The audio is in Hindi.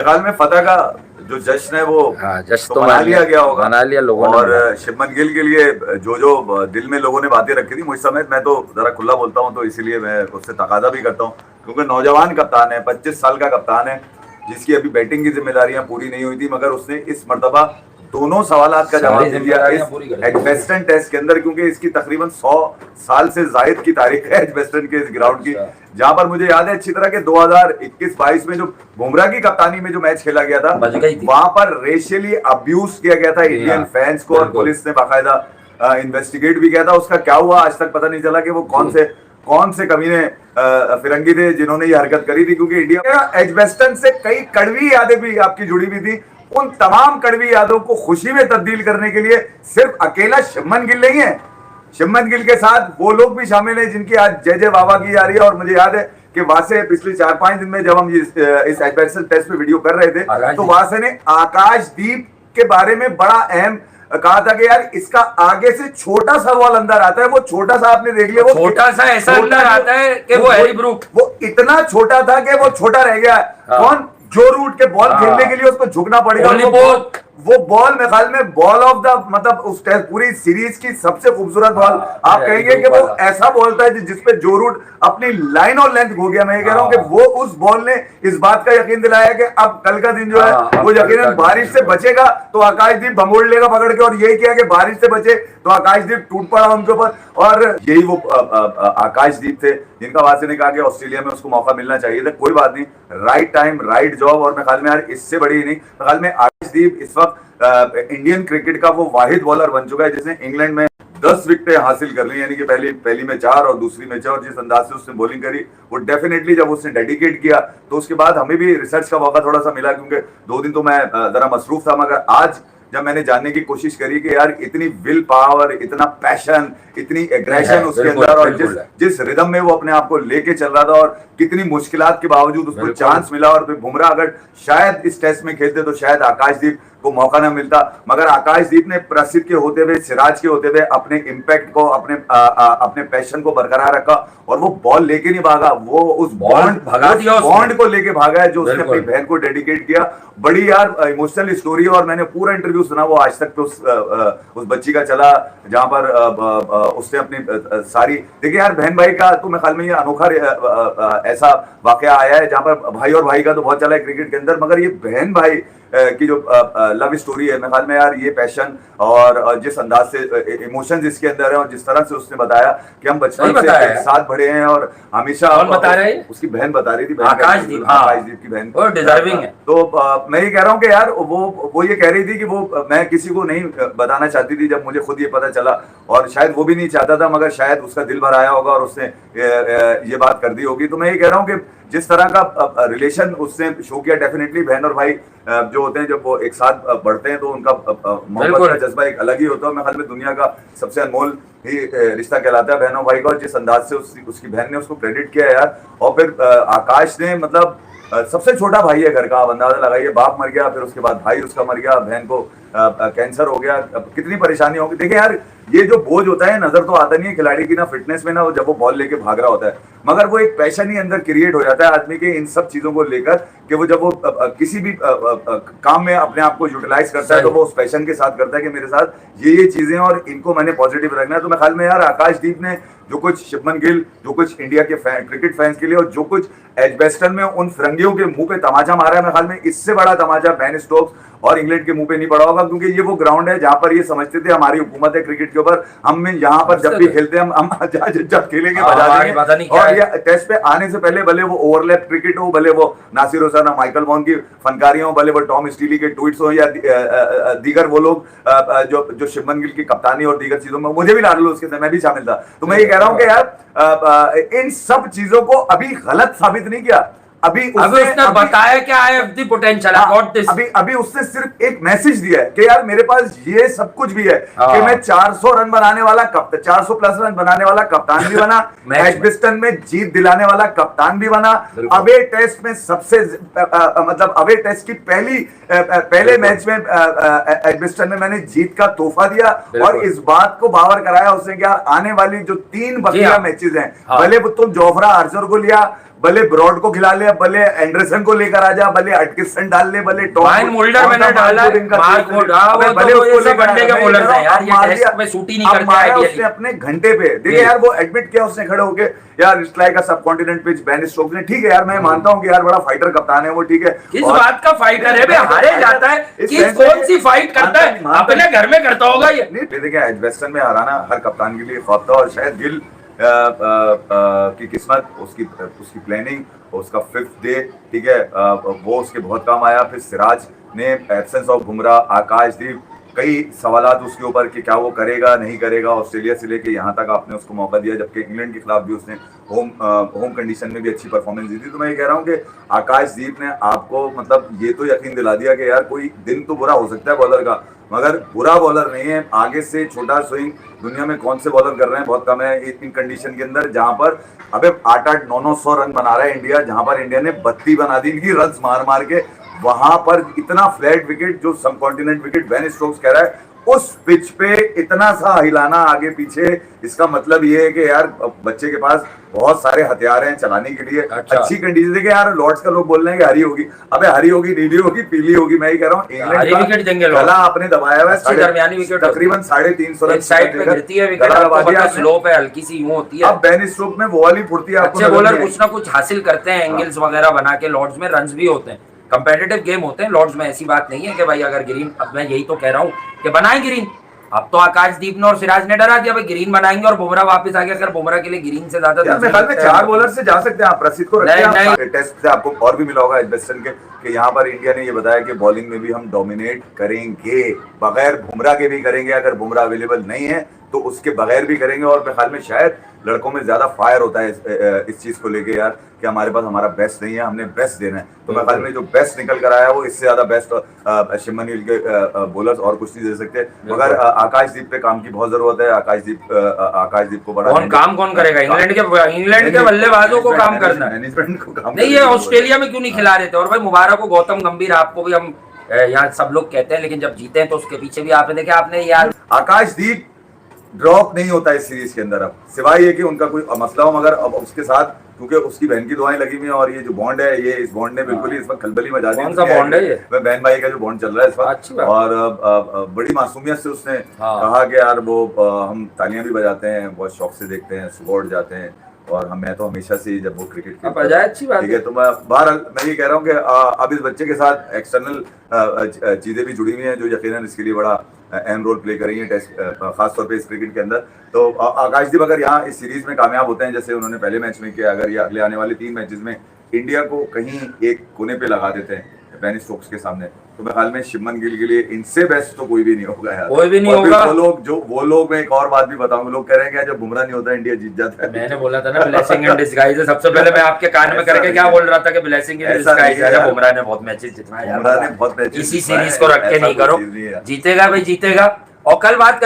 फिलहाल में फतह का जो जश्न है वो जश्न तो मना लिया गया होगा, मना लिया लोगों ने। और शुभमन गिल के लिए जो जो दिल में लोगों ने बातें रखी थी, मुझ समेत, मैं तो जरा खुला बोलता हूँ, तो इसीलिए मैं उससे तकाजा भी करता हूँ, क्योंकि नौजवान कप्तान है, 25 साल का कप्तान है, जिसकी अभी बैटिंग की जिम्मेदारियां पूरी नहीं हुई थी, मगर उसने इस मर्तबा दोनों सवालात का जवाब दे दिया इस एजबेस्टन टेस्ट के अंदर, क्योंकि इसकी तकरीबन 100 साल से जायद की तारीख है एजबेस्टन के इस ग्राउंड की, जहां पर मुझे याद है अच्छी तरह के 2021-22 में जो बुमराह की कप्तानी में जो मैच खेला गया था, वहां पर रेशियली अब्यूज किया गया था इंडियन फैंस को, और पुलिस ने बाकायदा इन्वेस्टिगेट भी किया था। उसका क्या हुआ आज तक पता नहीं चला कि वो कौन से कमीने फिरंगी थे जिन्होंने ये हरकत करी थी, क्योंकि इंडिया एजबेस्टन से कई कड़वी यादें भी आपकी जुड़ी हुई थी। उन तमाम कड़वी यादों को खुशी में तब्दील करने के लिए सिर्फ अकेला शुभमन गिल नहीं है, शुभमन गिल के साथ वो लोग भी शामिल हैं जिनकी आज जय जय वाह वाह की जा रही है। और मुझे याद है कि वासे पिछले 4-5 दिन में जब हम इस एडवेंचर टेस्ट पे वीडियो कर रहे थे, तो वासे ने आकाशदीप के बारे में बड़ा अहम कहा था कि यार इसका आगे से छोटा सा बॉल अंदर आता है, वो छोटा सा आपने देख लिया, वो छोटा सा ऐसा अंदर आता है कि वो हैरी ब्रूक, वो इतना छोटा था कि वो छोटा रह गया। कौन जो रूट के बॉल खेलने के लिए उसको झुकना पड़ेगा, वो बॉल मेरे ख्याल में बॉल ऑफ द मतलब उस पूरी सीरीज की सबसे खूबसूरत बॉल आप कहेंगे कि वो ऐसा बॉल था जिसपे जो रूट अपनी लाइन और लेंथ खो गया। मैं कह रहा हूं कि वो उस बॉल ने इस बात का यकीन दिलाया कि अब कल का दिन जो है वो यकीनन बारिश से बचेगा तो आकाशदीप भंगोड़ लेगा पकड़ के, और यही किया कि बारिश से बचे तो आकाशदीप टूट पड़ा उनके ऊपर, और यही वो आकाशदीप थे जिनका वासी ने कहा कि ऑस्ट्रेलिया में उसको मौका मिलना चाहिए था। कोई बात नहीं, राइट टाइम राइट जॉब, और मेरे ख्याल में यार इससे बड़ी नहीं, मेरे ख्याल में आकाशदीप इस वक्त इंडियन क्रिकेट का वो वाहिद बॉलर बन चुका है जिसने इंग्लैंड में 10 विकेटें हासिल कर ली, यानी कि पहली में 4 और दूसरी में 6, और जिस अंदाज से उसने बॉलिंग करी वो डेफिनेटली जब उसने डेडिकेट किया तो उसके बाद हमें भी रिसर्च का मौका थोड़ा सा मिला, क्योंकि 2 दिन तो मैं जरा मसरूफ था, मगर आज जब मैंने जानने की कोशिश करी कि यार इतनी विल पावर, इतना पैशन, इतनी एग्रेशन उसके अंदर, और जिस रिदम में वो अपने आप को लेके चल रहा था, और कितनी मुश्किलात के बावजूद उसको चांस मिला, और फिर बुमराह अगर शायद इस टेस्ट में खेलते तो शायद आकाशदीप को मौका ना मिलता, मगर आकाशदीप ने प्रसिद्ध के होते हुए, सिराज के होते हुए अपने इम्पैक्ट को, अपने पैशन को बरकरार रखा, और वो बॉल लेके नहीं भागा, वो उस बॉन्ड को लेके भागा है जो उसने अपनी बहन को डेडिकेट किया। बड़ी यार इमोशनल स्टोरी है, और मैंने पूरा इंटरव्यू सुना वो आज तक तो उस बच्ची का चला, जहां पर उसने अपनी सारी, देखिए यार बहन भाई का तो मेरे ख्याल में ये अनोखा ऐसा वाकया आया है जहां पर भाई और भाई का तो बहुत चला है क्रिकेट के अंदर, मगर ये बहन भाई की जो लव स्टोरी है, मेरे ख्याल में यार ये पैशन और जिस अंदाज से इमोशंस इसके अंदर है, और जिस तरह से उसने बताया कि हम बचपन से एक साथ बढ़े हैं, और हमेशा बता रहे हैं, उसकी बहन बता रही थी, आकाशदीप की बहन, और डिजर्विंग है। तो मैं ये कह रहा हूँ कि यार वो ये कह रही थी कि वो मैं किसी को नहीं बताना चाहती थी, जब मुझे खुद ये पता चला, और शायद वो भी नहीं चाहता था, मगर शायद उसका दिल भर आया होगा और उसने ये बात कर दी होगी। तो मैं ये कह रहा हूँ कि जिस तरह का रिलेशन उसने शो किया, डेफिनेटली बहन और भाई जो होते हैं जब वो एक साथ बढ़ते हैं तो उनका मोहब्बत का जज्बा एक अलग ही होता है। मेरे ख्याल में दुनिया का सबसे अनमोल ही रिश्ता कहलाता है बहनों भाई का, और जिस अंदाज से उसकी बहन ने उसको क्रेडिट किया यार, और फिर आकाश ने मतलब सबसे छोटा भाई है घर का, आप अंदाजा लगाइए, बाप मर गया, फिर उसके बाद भाई उसका मर गया, बहन को कैंसर हो गया, कितनी परेशानी होगी। देखिए यार ये जो बोझ होता है नजर तो आता नहीं है खिलाड़ी की, ना फिटनेस में, ना जब वो बॉल लेके भाग रहा होता है, मगर वो एक पैशन ही अंदर क्रिएट हो जाता है आदमी के इन सब चीजों को लेकर, कि वो जब वो किसी भी काम में अपने आप को यूटिलाइज करता है तो वो उस पैशन के साथ करता है कि मेरे साथ ये चीजें और इनको मैंने पॉजिटिव रखना है। तो मेरे ख्याल में यार आकाशदीप ने जो कुछ शुभमन गिल, जो कुछ इंडिया के क्रिकेट फैंस के लिए, और जो कुछ एजबेस्टन में उन फिरंगियों के मुंह पे तमाचा मारा है, मेरे ख्याल में इससे बड़ा तमाचा बेन स्टोक्स और इंग्लैंड के मुंह पे नहीं पड़ा होगा, क्योंकि ये वो ग्राउंड है जहां पर ये समझते थे हमारी हुकूमत है क्रिकेट के ऊपर, हम यहाँ पर जब भी खेलते हैं हम जब खेलेंगे बजा देंगे, और ये टेस्ट पे आने से पहले भले वो ओवरलैप क्रिकेट हो, भले वो नासिर हुसैन और माइकल वॉन की फनकारियां हो, भले वो टॉम स्टीली के ट्वीट्स हो, या दीगर वो लोग जो शुभमन गिल की कप्तानी और दीगर चीजों में, मुझे भी ला लो उसके अंदर, मैं भी शामिल था। तो मैं ये कह रहा हूँ कि यार इन सब चीजों को अभी गलत साबित नहीं किया, अभी उसने बताया क्या है पोटेंशियल, अभी उसने सिर्फ एक मैसेज दिया है कि यार मेरे पास ये सब कुछ भी है कि मैं 400 रन बनाने वाला 400 प्लस रन बनाने वाला कप्तान भी बना, एजबेस्टन में जीत दिलाने वाला कप्तान भी बना, अवे टेस्ट में सबसे मतलब अवे टेस्ट की पहले मैच में एजबेस्टन में मैंने जीत का तोहफा दिया, और इस बात को बावर कराया उसने कि यार आने वाली जो 3 बकिया मैचेस हैं, भले तुम जोफ्रा आर्चर को लिया, भले ब्रॉड को खिला ले, भले एंडरसन को लेकर आ जा, भले अटकिंसन डाल ले, भले वाइन मोल्डर मैंने डाला, मार्क वुड, भले वो उसको सब लेकर वनडे के मैं बॉलर्स कह रहा हैं यार, हूँ, ये मार टेस्ट दिया। में शूट ही नहीं अब करते मारा आइडियली। उसने अपने घंटे पे, देखिए यार वो एडमिट किया उसने खड़े होके, यार it's like a subcontinent pitch, Ben Stokes ने, ठीक है यार मैं मानता हूँ कि यार बड़ा फाइटर कप्तान है वो, ठीक है, किस और बात का फाइटर है बे, हारे जाता है इस कि सेंस कौन में- सी फाइट करता है, मानता अपने घर में करता होगा ये। नहीं देखिए एजबेस्टन में हराना हर कप्तान के लिए ख्वाब था, और शायद गिल की किस्मत, उसकी प्लानिंग, उसका फिफ्थ डे, ठीक है, वो उसके बहुत काम आया। फिर सिराज ने एब्सेंस ऑफ बुमराह, आकाशदीप, कई सवालात उसके ऊपर कि क्या वो करेगा नहीं करेगा, ऑस्ट्रेलिया से लेके यहाँ तक आपने उसको मौका दिया, जबकि इंग्लैंड के खिलाफ भी उसने होम कंडीशन में भी अच्छी परफॉर्मेंस दी थी। तो मैं ये कह रहा हूँ कि आकाशदीप ने आपको मतलब ये तो यकीन दिला दिया कि यार कोई दिन तो बुरा हो सकता है बॉलर का, मगर बुरा बॉलर नहीं है। आगे से छोटा स्विंग दुनिया में कौन से बॉलर कर रहे हैं, बहुत कम है इन कंडीशन के अंदर, जहां पर अबे 8-8, 900 रन बना रहा है इंडिया, जहां पर इंडिया ने 32 बना दी इनकी रन मार मार के। वहां पर इतना फ्लैट विकेट जो सब कॉन्टिनेंट विकेट बेन स्टोक्स कह रहा है, उस पिच पे इतना सा हिलाना आगे पीछे, इसका मतलब ये है कि यार बच्चे के पास बहुत सारे हथियार हैं चलाने के लिए। अच्छा। अच्छी कंडीशन देखिए यार, लॉर्ड्स का लोग बोल रहे हैं कि हरी होगी, अबे हरी होगी, नीली होगी, पीली होगी, मैं ही कह रहा हूँ हरी विकेट देंगे इंग्लैंड लॉर्ड्स। गला आपने दबाया हुआ है, अच्छी दरमियानी विकेट तकरीबन 350 रन एक साइड पे गिरती है विकेट, गला दबा दिया आपने। स्लोप है, हल्की सी यूं होती है। अब बेन स्टोक्स में वो वाली फुर्ती आपको अच्छे नजर बॉलर नहीं कुछ ना कुछ हासिल करते हैं, एंगल्स वगैरह बना के। लॉर्ड्स में रन्स भी होते हैं, कंपेटिटिव गेम होते हैं लॉर्ड्स में, ऐसी बात नहीं है कि भाई अगर ग्रीन, अब मैं यही तो कह रहा हूँ कि बनाए ग्रीन। अब तो आकाशदीप ने और सिराज ने डरा दिया भाई ग्रीन बनाएंगे, और बुमराह वापस आ गया, अगर बुमराह के लिए ग्रीन से ज्यादा यार मेरे ख्याल में 4 बॉलर से जा सकते हैं आप, प्रसिद्ध को रखते नहीं, हैं टेस्ट से आपको और भी मिला होगा एजबेस्टन के कि यहाँ पर इंडिया ने ये बताया कि बॉलिंग में भी हम डोमिनेट करेंगे, बगैर बुमराह के भी करेंगे, अगर बुमराह अवेलेबल नहीं है तो उसके बगैर भी करेंगे। और मेरे ख्याल में शायद लड़कों में ज्यादा फायर होता है इस चीज को लेके यार, कि हमारे पास हमारा बेस्ट नहीं है, हमने बेस्ट देना है। तो मेरे ख्याल में जो बेस्ट निकल कर आया वो इससे ज्यादा बेस्ट शुभमन गिल के बॉलर्स और कुछ नहीं दे सकते, मगर आकाशदीप पे काम की बहुत जरूरत है। आकाशदीप को बड़ा कौन करेगा? इंग्लैंड के बल्लेबाजों को काम करना है, मैनेजमेंट को काम नहीं ये ऑस्ट्रेलिया में क्यों नहीं खिला रहे थे? और भाई मुबारक को, गौतम गंभीर, आपको भी हम यहाँ सब लोग कहते हैं, लेकिन जब जीते हैं तो उसके पीछे भी आपने देखा, आपने यार आकाशदीप ड्रॉप नहीं होता इस सीरीज के अंदर, अब सिवाय ये कि उनका कोई मसला हो, मगर अब उसके साथ क्योंकि उसकी बहन की दुआएं लगी हुई हैं, और ये जो बॉन्ड है, ये इस बॉन्ड ने बिल्कुल ही इस वक्त खलबली मचा दी। कौन सा बॉन्ड है ये? बहन भाई का जो बॉन्ड चल रहा है इस अच्छी वक्त, बात। और बड़ी मासूमियत से उसने कहा कि यार वो हम तालियां भी बजाते हैं, बहुत शौक से देखते हैं, सुबह उठ जाते हैं, और मैं तो हमेशा से जब वो क्रिकेट खेलता बजाय अच्छी बात ठीक है। तो मैं बहरहाल मैं ये कह रहा हूँ कि अब इस बच्चे के साथ एक्सटर्नल चीजें भी जुड़ी हुई हैं जो यकीनन इसके लिए बड़ा अहम रोल प्ले करेंगे टेस्ट, खासतौर पे इस क्रिकेट के अंदर। तो आकाशदीप अगर यहाँ इस सीरीज में कामयाब होते हैं जैसे उन्होंने पहले मैच में किया, अगर ये अगले आने वाले 3 मैचेस में इंडिया को कहीं एक कोने पे लगा देते हैं बेन स्टोक्स के सामने, तो मेरे ख्याल में शुभमन गिल के लिए इनसे बेस्ट तो कोई भी नहीं होगा यार, कोई भी नहीं और फिर होगा। वो लोग मैं एक और बात भी बताऊंगा, लोग कह रहे हैं कि जब बुमराह नहीं होता इंडिया जीत जाता है। मैंने बोला था ना ब्लेसिंग इन डिस्गाइज है, सबसे पहले मैं आपके कान में करके क्या बोल रहा था कि ब्लेसिंग इन डिस्गाइज है। बुमराह ने बहुत मैचेस जितवाए यार, बुमराह ने बहुत मैचेस इसी सीरीज को रख के नहीं करो, है। जीतेगा भाई जीतेगा। और कल बात